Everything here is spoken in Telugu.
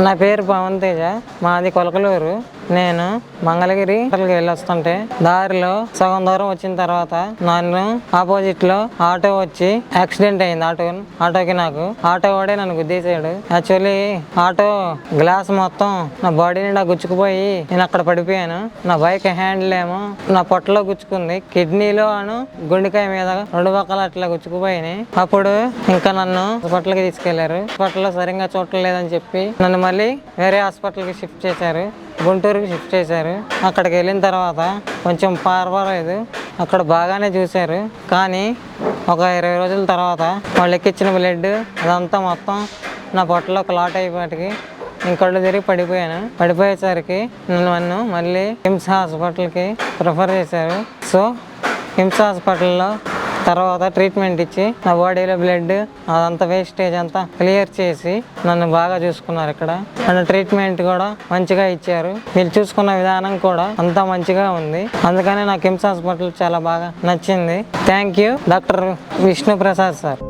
నా పేరు పవన్ తేజ, మాది కొలకలూరు. నేను మంగళగిరి వెళ్ళొస్తుంటే దారిలో సగం దూరం వచ్చిన తర్వాత నన్ను ఆపోజిట్ లో ఆటో వచ్చి యాక్సిడెంట్ అయింది. ఆటోకి నాకు ఆటో వాడే నన్ను గుద్దేశాడు. యాక్చువల్లీ ఆటో గ్లాస్ మొత్తం నా బాడీ నిండా గుచ్చుకుపోయి నేను అక్కడ పడిపోయాను. నా బైక్ హ్యాండిల్ ఏమో నా పొట్టలో గుచ్చుకుంది. కిడ్నీలో గుండెకాయ మీద రెండు పక్కల అట్లా గుచ్చుకుపోయినాయి. అప్పుడు ఇంకా నన్ను హాస్పిటల్కి తీసుకెళ్లారు. హాస్పిటల్లో సరిగ్గా చూడలేదని చెప్పి నన్ను మళ్ళీ వేరే హాస్పిటల్కి షిఫ్ట్ చేశారు. గుంటూరుకి షిఫ్ట్ చేశారు. అక్కడికి వెళ్ళిన తర్వాత కొంచెం పర్వాలేదు, అక్కడ బాగానే చూశారు. కానీ ఒక 20 రోజుల తర్వాత వాళ్ళు ఎక్కించిన బ్లడ్ అదంతా మొత్తం నా పొట్టలో క్లాట్ అయిపోయాటికి నేను కళ్ళు తిరిగి పడిపోయేసరికి నన్ను మళ్ళీ కిమ్స్ హాస్పిటల్కి ప్రిఫర్ చేశారు. సో కిమ్స్ హాస్పిటల్లో తర్వాత ట్రీట్మెంట్ ఇచ్చి నా బాడీలో బ్లడ్ అదంతా వేస్టేజ్ అంతా క్లియర్ చేసి నన్ను బాగా చూసుకున్నారు. ఇక్కడ నన్ను ట్రీట్మెంట్ కూడా మంచిగా ఇచ్చారు. మీరు చూసుకున్న విధానం కూడా అంతా మంచిగా ఉంది. అందుకని నాకు కిమ్స్ హాస్పిటల్ చాలా బాగా నచ్చింది. Thank you doctor Vishnu Prasad sir.